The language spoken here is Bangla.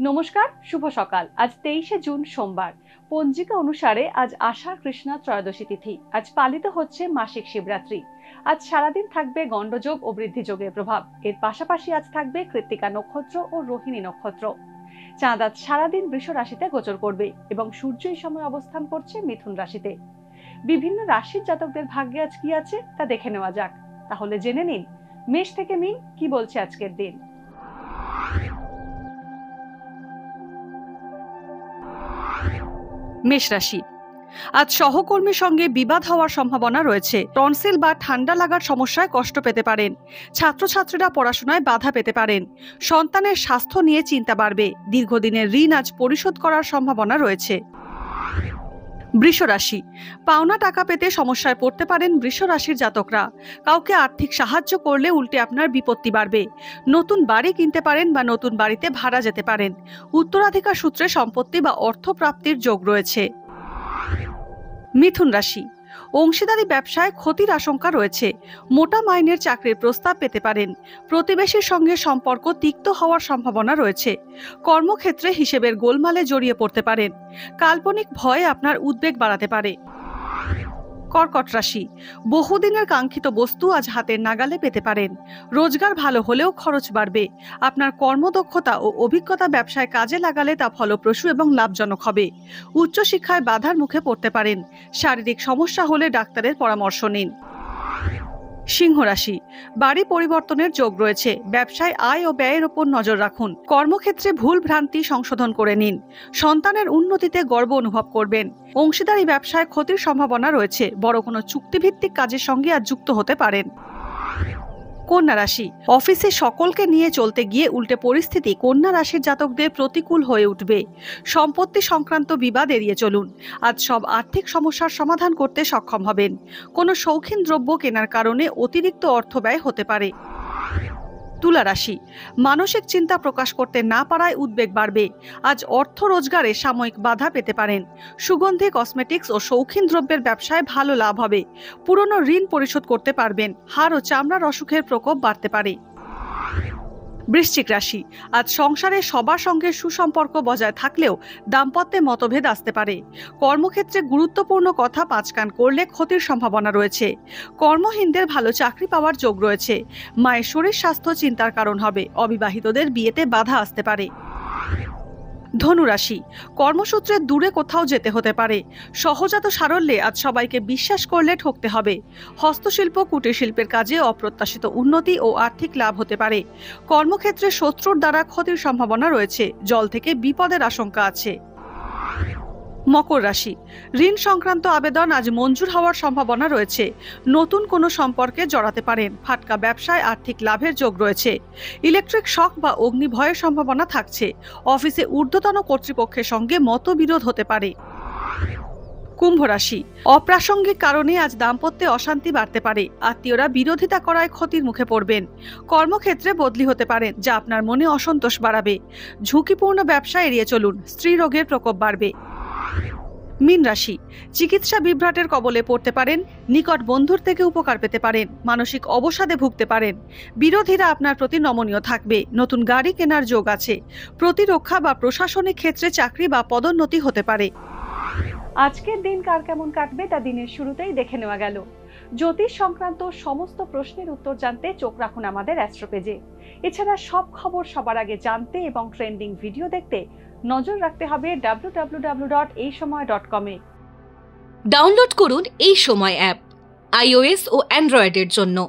নমস্কার, শুভ সকাল। আজ 23শে জুন সোমবার। পঞ্জিকা অনুসারে আজ আষাঢ় কৃষ্ণা ত্রয়োদশী তিথি। আজ পালিত হচ্ছে মাসিক শিবরাত্রি। আজ সারাদিন থাকবে গণ্ডযোগ ও বৃদ্ধিযোগের প্রভাব। এর পাশাপাশি আজ থাকবে কৃত্তিকা নক্ষত্র ও রোহিণী নক্ষত্র। চাঁদ আজ সারাদিন বৃষ রাশিতে গোচর করবে এবং সূর্য এই সময় অবস্থান করছে মিথুন রাশিতে। বিভিন্ন রাশির জাতকদের ভাগ্যে আজ কি আছে তা দেখে নেওয়া যাক। তাহলে জেনে নিন মেষ থেকে মিন কি বলছে আজকের দিন। মেষ রাশি, আজ সহকর্মীর সঙ্গে বিবাদ হওয়ার সম্ভাবনা রয়েছে। টনসিল বা ঠান্ডা লাগার সমস্যায় কষ্ট পেতে পারেন। ছাত্রছাত্রীরা পড়াশোনায় বাধা পেতে পারেন। সন্তানের স্বাস্থ্য নিয়ে চিন্তা বাড়বে। দীর্ঘদিনের ঋণ আজ পরিশোধ করার সম্ভাবনা রয়েছে। বৃষ রাশি, পাওনা টাকা পেতে সমস্যায় পড়তে পারেন বৃষ রাশির জাতকরা। কাউকে আর্থিক সাহায্য করলে উল্টে আপনার বিপত্তি বাড়বে। নতুন বাড়ি কিনতে পারেন বা নতুন বাড়িতে ভাড়া যেতে পারেন। উত্তরাধিকার সূত্রে সম্পত্তি বা অর্থ প্রাপ্তির যোগ রয়েছে। মিথুন রাশি, অংশীদারি ব্যবসায় ক্ষতির আশঙ্কা রয়েছে। মোটা মাইনের চাকরির প্রস্তাব পেতে পারেন। প্রতিবেশীর সঙ্গে সম্পর্ক তিক্ত হওয়ার সম্ভাবনা রয়েছে। কর্মক্ষেত্রে হিসেবের গোলমালে জড়িয়ে পড়তে পারেন। কাল্পনিক ভয় আপনার উদ্বেগ বাড়াতে পারে। কর্কট রাশি, বহুদিনের কাঙ্ক্ষিত বস্তু আজ হাতের নাগালে পেতে পারেন। রোজগার ভালো হলেও খরচ বাড়বে। আপনার কর্মদক্ষতা ও অভিজ্ঞতা ব্যবসায় কাজে লাগালে তা ফলপ্রসূ এবং লাভজনক হবে। উচ্চশিক্ষায় বাধার মুখে পড়তে পারেন। শারীরিক সমস্যা হলে ডাক্তারের পরামর্শ নিন। সিংহ রাশি, বাড়ি পরিবর্তনের যোগ রয়েছে। ব্যবসায় আয় ও ব্যয়ের ওপর নজর রাখুন। কর্মক্ষেত্রে ভুল ভ্রান্তি সংশোধন করে নিন। সন্তানের উন্নতিতে গর্ব অনুভব করবেন। অংশীদারি ব্যবসায় ক্ষতির সম্ভাবনা রয়েছে। বড় কোনো চুক্তিভিত্তিক কাজের সঙ্গে আজ যুক্ত হতে পারেন। কন্যা রাশি, অফিসে সকলকে নিয়ে চলতে গিয়ে উল্টে পরিস্থিতি কন্যা রাশির জাতকদের প্রতিকূল হয়ে উঠবে। সম্পত্তি সংক্রান্ত বিবাদ এড়িয়ে চলুন। আজ সব আর্থিক সমস্যার সমাধান করতে সক্ষম হবেন। কোনো শৌখিন দ্রব্য কেনার কারণে অতিরিক্ত অর্থ ব্যয় হতে পারে। তুলা রাশি, মানসিক চিন্তা প্রকাশ করতে না পারায় উদ্বেগ বাড়বে। আজ অর্থ রোজগারে সাময়িক বাধা পেতে পারেন। সুগন্ধি, কসমেটিক্স ও শৌখিন দ্রব্যের ব্যবসায় ভালো লাভ হবে। পুরনো ঋণ পরিশোধ করতে পারবেন। হাড় ও চামড়ার অসুখের প্রকোপ বাড়তে পারে। বৃশ্চিক রাশি, আজ সংসারে সবার সঙ্গে সুসম্পর্ক বজায় থাকলেও দাম্পত্যে মতভেদ আসতে পারে। কর্মক্ষেত্রে গুরুত্বপূর্ণ কথা পাঁচকান করলে ক্ষতির সম্ভাবনা রয়েছে। কর্মহীনদের ভালো চাকরি পাওয়ার যোগ রয়েছে। মায়ের শরীর স্বাস্থ্য চিন্তার কারণ হবে। অবিবাহিতদের বিয়েতে বাধা আসতে পারে। ধনু রাশি, কর্মসূত্রে দূরে কোথাও যেতে হতে পারে। সহজাত সারল্যে আজ সবাইকে বিশ্বাস করলে ঠকতে হবে। হস্তশিল্প, কুটির শিল্পের কাজে অপ্রত্যাশিত উন্নতি ও আর্থিক লাভ হতে পারে। কর্মক্ষেত্রে শত্রুর দ্বারা ক্ষতির সম্ভাবনা রয়েছে। জল থেকে বিপদের আশঙ্কা আছে। মকর রাশি, ঋণ সংক্রান্ত আবেদন আজ মঞ্জুর হওয়ার সম্ভাবনা রয়েছে। নতুন কোনো সম্পর্কে জড়াতে পারেন। ফাটকা ব্যবসায় আর্থিক লাভের যোগ রয়েছে। ইলেকট্রিক শক বা অগ্নিভয়ের সম্ভাবনা থাকছে। অফিসে ঊর্ধ্বতন কর্তৃপক্ষের সঙ্গে মতবিরোধ হতে পারে। কুম্ভ রাশি, অপ্রাসঙ্গিক কারণে আজ দাম্পত্যে অশান্তি বাড়তে পারে। আত্মীয়রা বিরোধিতা করায় ক্ষতির মুখে পড়বেন। কর্মক্ষেত্রে বদলি হতে পারেন, যা আপনার মনে অসন্তোষ বাড়াবে। ঝুঁকিপূর্ণ ব্যবসা এড়িয়ে চলুন। স্ত্রী রোগের প্রকোপ বাড়বে। মীন রাশি, চিকিৎসা বিভ্রাটের কবলে পড়তে পারেন। নিকট বন্ধুর থেকে উপকার পেতে পারেন। মানসিক অবসাদে ভুগতে পারেন। বিরোধীরা আপনার প্রতি নমনীয় থাকবে। নতুন গাড়ি কেনার যোগ আছে। প্রতিরক্ষা বা প্রশাসনিক ক্ষেত্রে চাকরি বা পদোন্নতি হতে পারে। আজকের দিন কার কেমন কাটবে তা দিনের শুরুতেই দেখে নেওয়া গেল। জ্যোতিষ সংক্রান্ত সমস্ত প্রশ্নের উত্তর জানতে চোখ রাখুন আমাদের অ্যাস্ট্রো পেজে। এছাড়া সব খবর সবার আগে জানতে এবং ট্রেন্ডিং ভিডিও দেখতে নজর রাখতে হবে www.এইসময়.com এ। ডাউনলোড করুন এই সময় অ্যাপ iOS ও অ্যান্ড্রয়েডের জন্য।